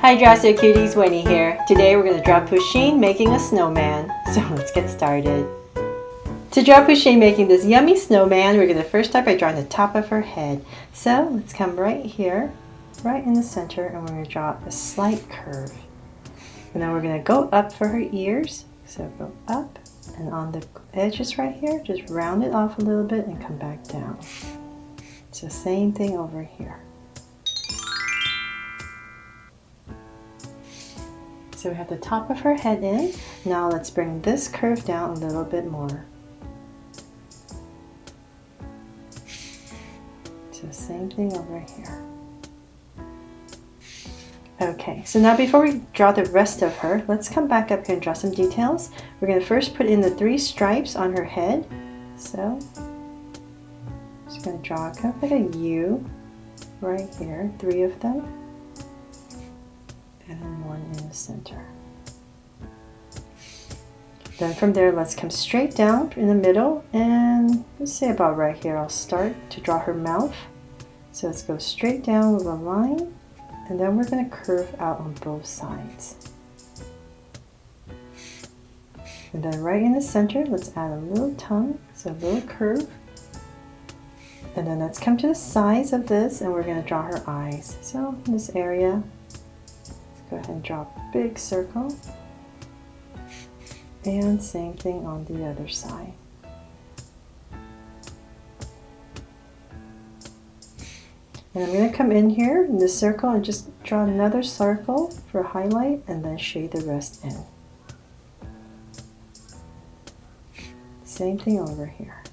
Hi Drastic Cuties, Winnie here. Today we're going to draw Pusheen making a snowman. So let's get started. To draw Pusheen making this yummy snowman, we're going to first start by drawing the top of her head. So let's come right here, right in the center, and we're going to draw a slight curve. And then we're going to go up for her ears. So go up, and on the edges right here, just round it off a little bit and come back down. So same thing over here. So we have the top of her head in. Now let's bring this curve down a little bit more. So same thing over here. Okay, so now before we draw the rest of her, let's come back up here and draw some details. We're going to first put in the 3 stripes on her head. So I'm just going to draw kind of like a U right here, 3 of them. And 1 in the center. Then from there, let's come straight down in the middle, and let's say about right here, I'll start to draw her mouth. So let's go straight down with a line, and then we're going to curve out on both sides. And then right in the center, let's add a little tongue, so a little curve. And then let's come to the sides of this, and we're going to draw her eyes. So in this area, go ahead and draw a big circle, and same thing on the other side. And I'm going to come in here in this circle and just draw another circle for a highlight, and then shade the rest in. Same thing over here.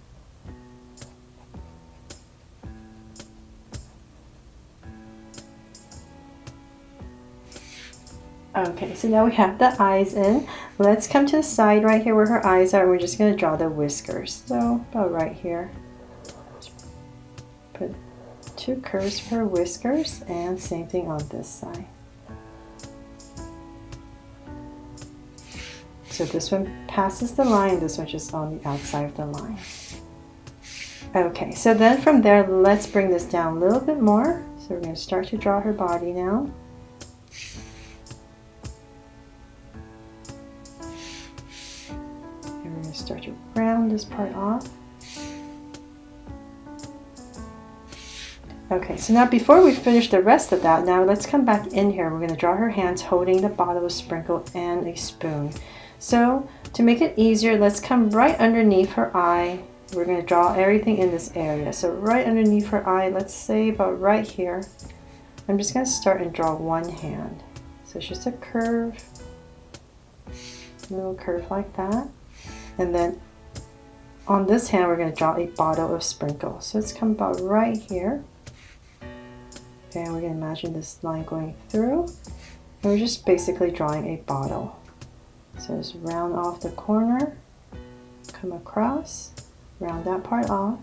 Okay, so now we have the eyes in. Let's come to the side right here where her eyes are. We're just going to draw the whiskers. So about right here. Put 2 curves for her whiskers, and same thing on this side. So this one passes the line, this one's just on the outside of the line. Okay, so then from there, let's bring this down a little bit more. So we're going to start to draw her body now. Start to round this part off. Okay, so now before we finish the rest of that, now let's come back in here. We're going to draw her hands holding the bottle of sprinkle and a spoon. So to make it easier, let's come right underneath her eye. We're going to draw everything in this area. So right underneath her eye, let's say about right here, I'm just going to start and draw one hand. So it's just a curve, a little curve like that. And then on this hand, we're going to draw a bottle of sprinkle. So let's come about right here. And we're going to imagine this line going through. And we're just basically drawing a bottle. So just round off the corner, come across, round that part off.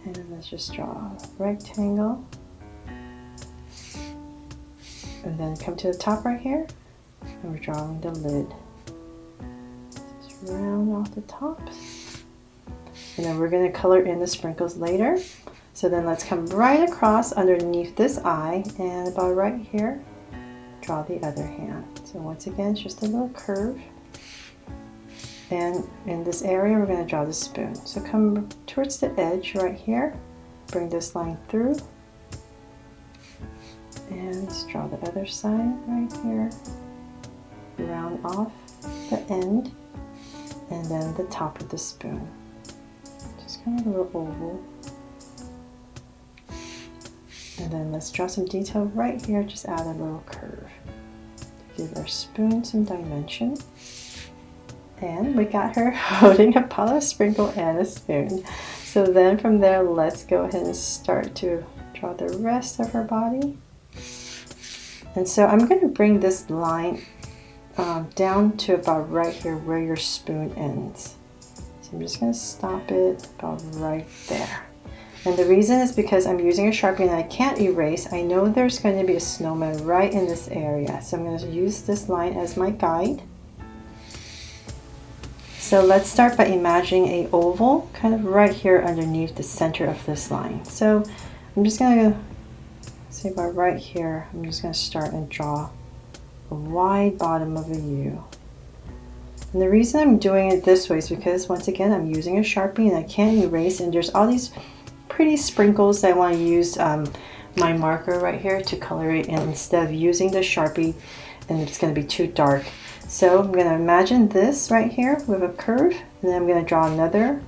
And let's just draw a rectangle. And then come to the top right here. And we're drawing the lid. Round off the tops, and then we're going to color in the sprinkles later. So then let's come right across underneath this eye, and about right here, draw the other hand. So once again, it's just a little curve, and in this area we're going to draw the spoon. So come towards the edge right here, bring this line through, and let's draw the other side right here, round off the end, and then the top of the spoon. Just kind of a little oval. And then let's draw some detail right here, just add a little curve. Give our spoon some dimension. And we got her holding a bottle of sprinkle and a spoon. So then from there, let's go ahead and start to draw the rest of her body. And so I'm going to bring this line down to about right here where your spoon ends. So I'm just going to stop it about right there. And the reason is because I'm using a Sharpie and I can't erase. I know there's going to be a snowman right in this area. So I'm going to use this line as my guide. So let's start by imagining a oval kind of right here underneath the center of this line. So I'm just going to say about right here, I'm just going to start and draw a wide bottom of a U. And the reason I'm doing it this way is because, once again, I'm using a Sharpie and I can't erase, and there's all these pretty sprinkles that I want to use my marker right here to color it in instead of using the Sharpie, and it's going to be too dark. So I'm going to imagine this right here with a curve, and then I'm going to draw another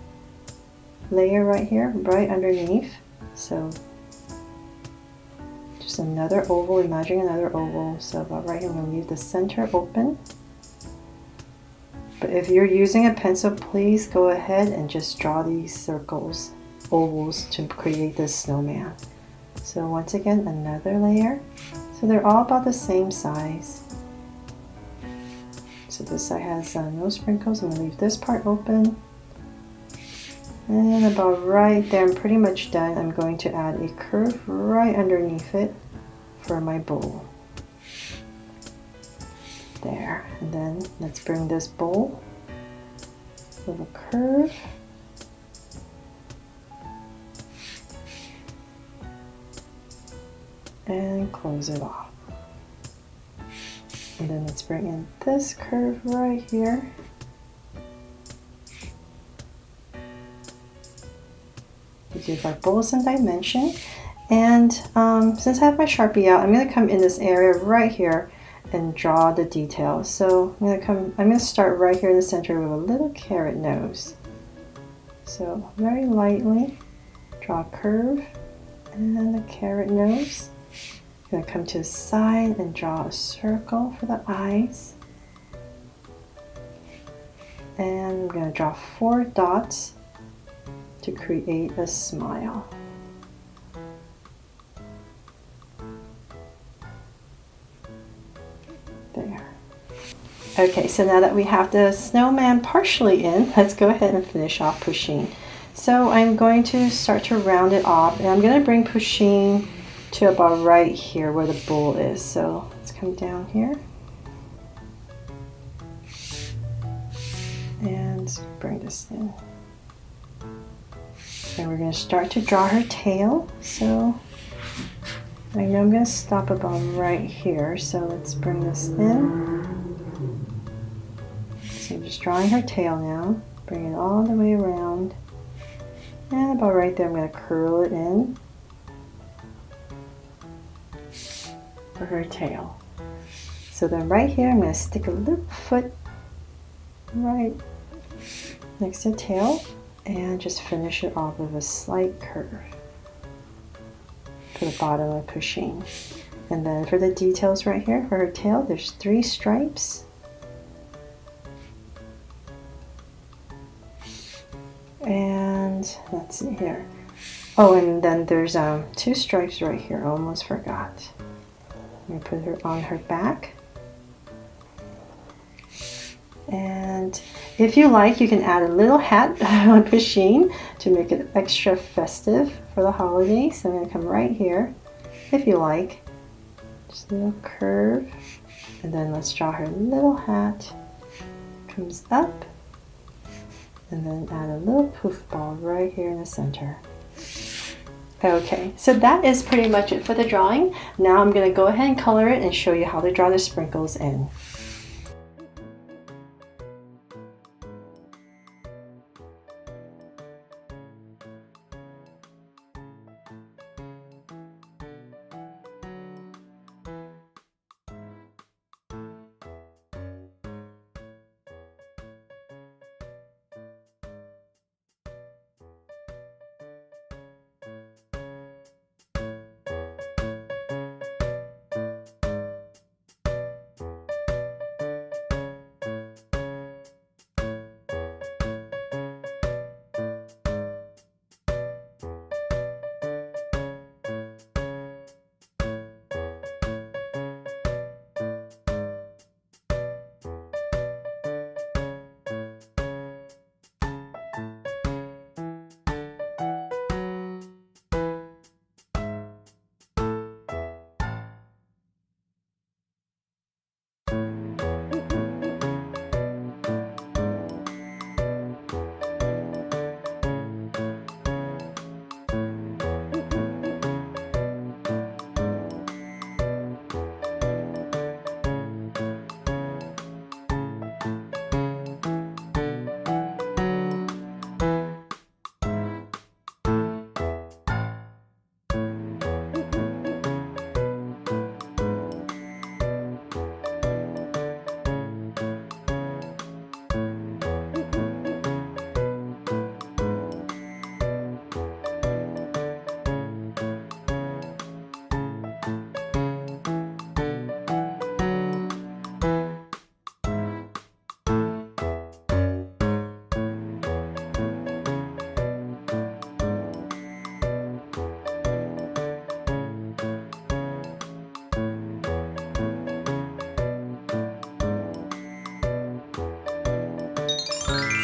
layer right here, right underneath. So just another oval, imagine another oval. So about right here, I'm going to leave the center open. But if you're using a pencil, please go ahead and just draw these circles, ovals, to create this snowman. So once again, another layer. So they're all about the same size. So this side has no sprinkles. I'm going to leave this part open. And about right there, I'm pretty much done. I'm going to add a curve right underneath it for my bowl. There. And then let's bring this bowl with a curve. And close it off. And then let's bring in this curve right here. To give our bowl some dimension. And since I have my Sharpie out, I'm going to come in this area right here and draw the details. So I'm going to start right here in the center with a little carrot nose. So very lightly draw a curve and a carrot nose. I'm going to come to the side and draw a circle for the eyes. And I'm going to draw 4 dots to create a smile. There. Okay, so now that we have the snowman partially in, let's go ahead and finish off Pusheen. So I'm going to start to round it off, and I'm going to bring Pusheen to about right here where the bowl is. So let's come down here and bring this in. And we're going to start to draw her tail. So I know I'm going to stop about right here. So let's bring this in. So I'm just drawing her tail now. Bring it all the way around. And about right there, I'm going to curl it in for her tail. So then right here, I'm going to stick a little foot right next to the tail and just finish it off with a slight curve for the bottom of Pusheen. And then for the details right here for her tail, there's 3 stripes. And let's see here. Oh, and then there's 2 stripes right here. I almost forgot. I'm going to put her on her back. And if you like, you can add a little hat on Pusheen to make it extra festive for the holidays. So I'm going to come right here, if you like. Just a little curve. And then let's draw her little hat. Comes up. And then add a little poof ball right here in the center. Okay, so that is pretty much it for the drawing. Now I'm going to go ahead and color it and show you how to draw the sprinkles in.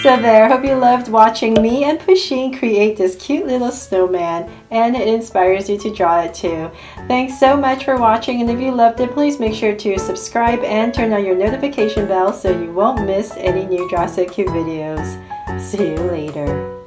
So there, hope you loved watching me and Pusheen create this cute little snowman, and it inspires you to draw it too. Thanks so much for watching, and if you loved it, please make sure to subscribe and turn on your notification bell so you won't miss any new Draw So Cute videos. See you later.